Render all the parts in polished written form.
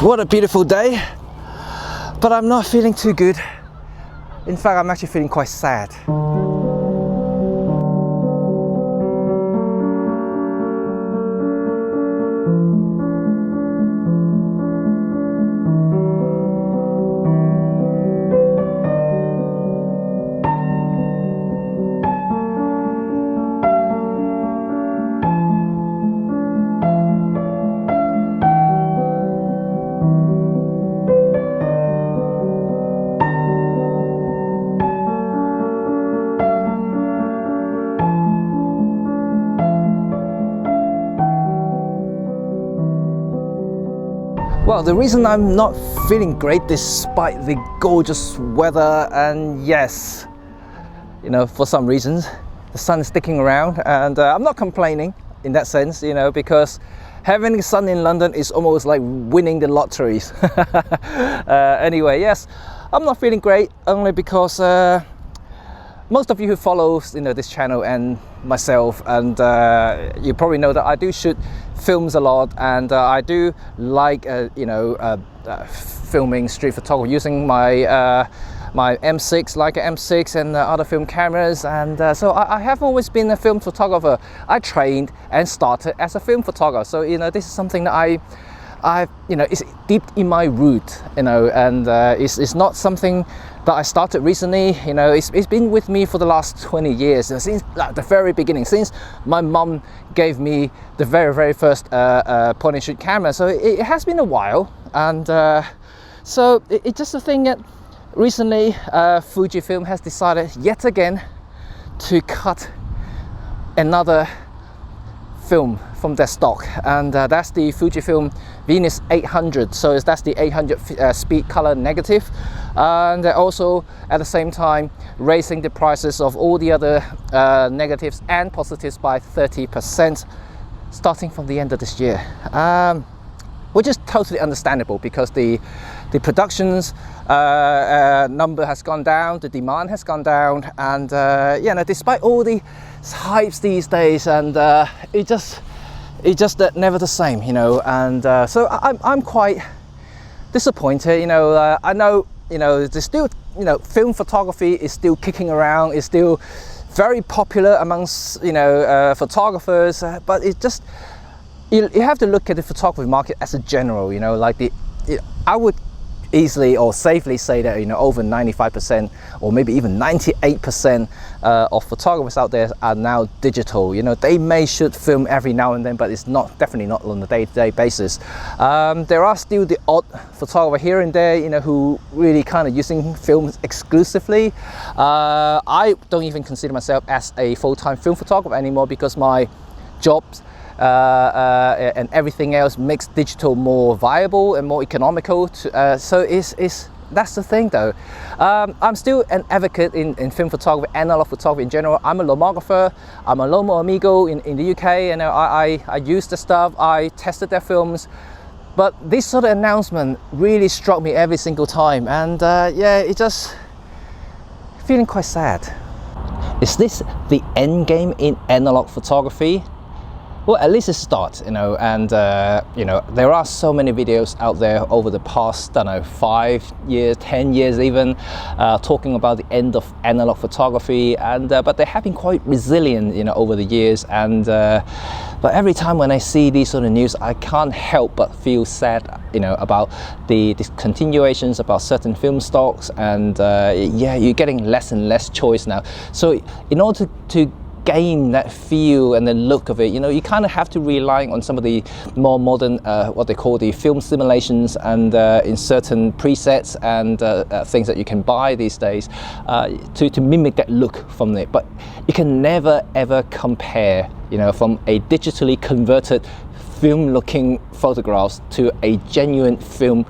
What a beautiful day, but I'm not feeling too good. In fact, I'm actually feeling quite sad. Well, the reason I'm not feeling great despite the gorgeous weather, and yes, you know, for some reasons the sun is sticking around, and I'm not complaining in that sense, you know, because having the sun in London is almost like winning the lotteries. Anyway, yes, I'm not feeling great only because most of you who follows, you know, this channel and myself, and you probably know that I do shoot films a lot, and I do like filming street photography using my my M6, Leica M6, and other film cameras, and so I have always been a film photographer. I trained and started as a film photographer, so you know, this is something that I you know, it's deep in my root, you know, and it's not something that I started recently. You know, it's been with me for the last 20 years, since the very beginning, since my mum gave me the very first point and shoot camera. So it has been a while, and so it's just a thing that recently Fujifilm has decided yet again to cut another film from their stock, and that's the Fujifilm Venus 800. So that's the 800 speed color negative, and they're also at the same time raising the prices of all the other negatives and positives by 30% starting from the end of this year, which is totally understandable because the production's number has gone down, the demand has gone down, and you know, despite all the hypes these days, and it's just never the same, you know, and so I'm quite disappointed, you know. I know, you know, there's still, you know, film photography is still kicking around, is still very popular amongst, you know, photographers, but it just, you have to look at the photography market as a general, you know, like I would easily or safely say that, you know, over 95% or maybe even 98% of photographers out there are now digital. You know, they may shoot film every now and then, but it's definitely not on a day-to-day basis. There are still the odd photographer here and there, you know, who really kind of using films exclusively. I don't even consider myself as a full-time film photographer anymore because my jobs and everything else makes digital more viable and more economical so that's the thing though. I'm still an advocate in film photography, analog photography in general. I'm a lomographer, I'm a Lomo Amigo in the UK, and I use the stuff, I tested their films, but this sort of announcement really struck me every single time, and yeah, it just feeling quite sad. Is this the end game in analog photography? Well, at least it starts, you know, and you know, there are so many videos out there over the past, I don't know, 5 years, 10 years even, talking about the end of analog photography, and but they have been quite resilient, you know, over the years, and but every time when I see these sort of news, I can't help but feel sad, you know, about the discontinuations about certain film stocks, and yeah, you're getting less and less choice now. So in order to gain that feel and the look of it, you know, you kind of have to rely on some of the more modern what they call the film simulations, and in certain presets and things that you can buy these days to mimic that look from it. But you can never ever compare, you know, from a digitally converted film looking photographs to a genuine film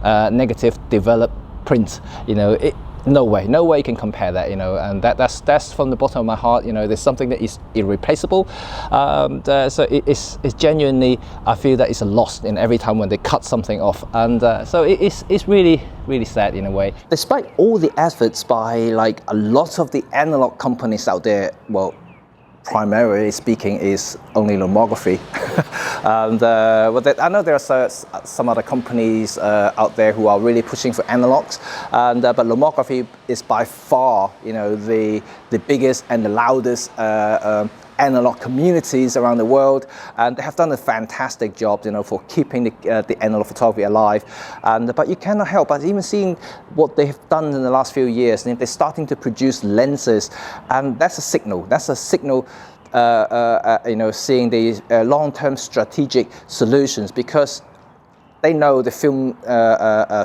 negative developed print. You know, no way you can compare that, you know, and that's from the bottom of my heart. You know, there's something that is irreplaceable, so it's genuinely, I feel that it's a loss in every time when they cut something off, and so it's really sad in a way. Despite all the efforts by like a lot of the analog companies out there, well, primarily speaking, is only lomography. And I know there are some other companies out there who are really pushing for analogs, and but lomography is by far, the biggest and the loudest analog communities around the world, and they have done a fantastic job, for keeping the analog photography alive. But you cannot help but even seeing what they have done in the last few years. They're starting to produce lenses, and that's a signal. That's a signal. Seeing these long-term strategic solutions, because they know the film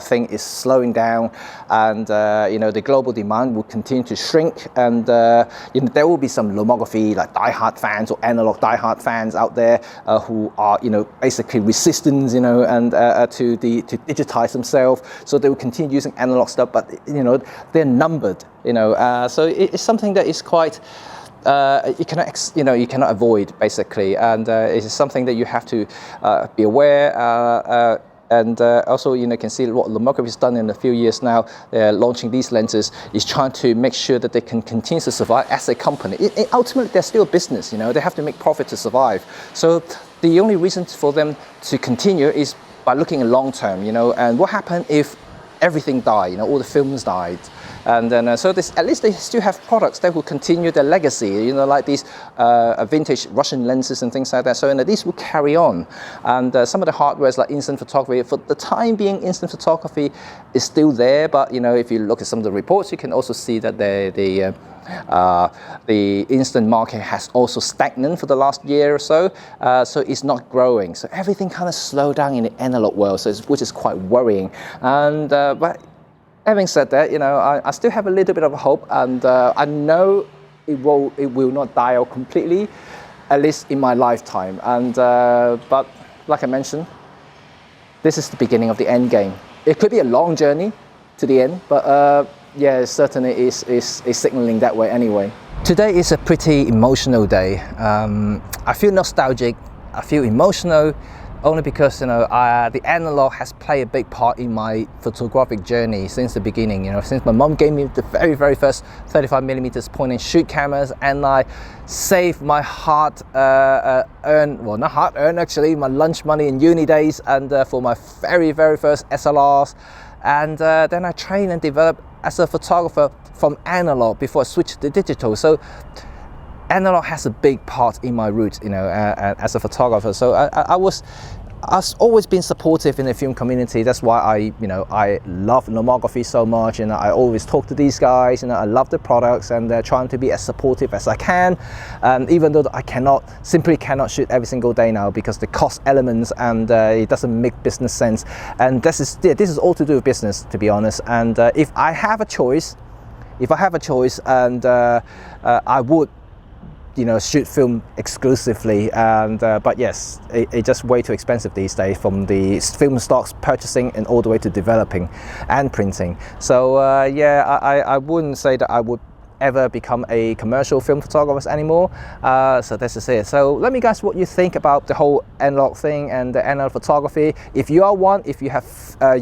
thing is slowing down, and the global demand will continue to shrink, and there will be some lomography like diehard fans or analog diehard fans out there who are basically resistant and to digitize themselves, so they will continue using analog stuff, but they're numbered, so it's something that is quite you cannot avoid, basically, and it's something that you have to be aware. And also, you can see what lomography has done in a few years now. Launching these lenses is trying to make sure that they can continue to survive as a company. Ultimately, they're still a business. They have to make profit to survive. So the only reason for them to continue is by looking at long term. And what happened if everything died? All the films died. And then, at least they still have products that will continue their legacy, like these vintage Russian lenses and things like that. So these will carry on. And some of the hardware is like instant photography. For the time being, instant photography is still there. But, if you look at some of the reports, you can also see that the instant market has also stagnant for the last year or so. So it's not growing. So everything kind of slowed down in the analog world, which is quite worrying. And but having said that, I still have a little bit of hope, and I know it will not die out completely, at least in my lifetime. And but like I mentioned, this is the beginning of the end game. It could be a long journey to the end, but yeah, it certainly is signaling that way anyway. Today is a pretty emotional day. I feel nostalgic. I feel emotional. Only because the analog has played a big part in my photographic journey since the beginning. Since my mom gave me the very first 35mm point and shoot cameras, and I saved my my lunch money in uni days, and for my very first SLRs, and then I trained and developed as a photographer from analog before I switched to digital. So analog has a big part in my roots, as a photographer. So I've always been supportive in the film community. That's why I love lomography so much, and I always talk to these guys. I love the products, and trying to be as supportive as I can. Even though I simply cannot shoot every single day now because the cost elements, and it doesn't make business sense. And this is all to do with business, to be honest. And if I have a choice, and I would shoot film exclusively, and but yes, it's just way too expensive these days, from the film stocks purchasing and all the way to developing and printing. So yeah, I wouldn't say that I would ever become a commercial film photographer anymore. So this is it. So let me guys what you think about the whole analog thing and the analog photography. If you are one, if you have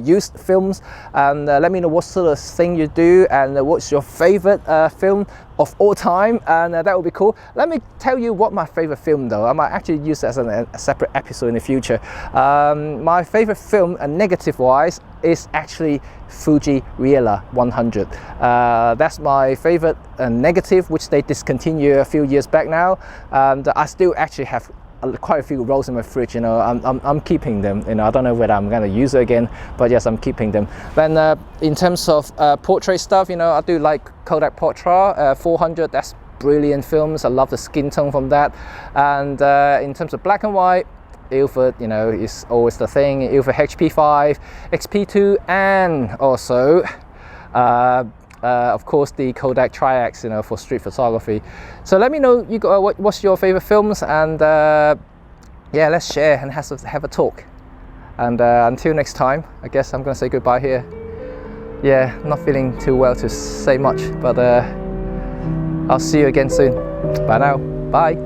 used films, and let me know what sort of thing you do, and what's your favorite film of all time, and that would be cool. Let me tell you what my favorite film, though. I might actually use it as a separate episode in the future. My favorite film, negative wise, is actually Fuji Reala 100. That's my favorite negative, which they discontinued a few years back now, and I still actually have quite a few rolls in my fridge. I'm keeping them. I don't know whether I'm going to use it again, but yes, I'm keeping them. Then in terms of portrait stuff, I do like Kodak Portra 400. That's brilliant films. I love the skin tone from that. And in terms of black and white, Ilford, is always the thing. Ilford HP5, XP2, and also of course the Kodak Tri-X, for street photography. So let me know what's your favorite films, and yeah, let's share and have a talk. And until next time, I guess I'm gonna say goodbye here. Yeah, not feeling too well to say much, but I'll see you again soon. Bye now. Bye.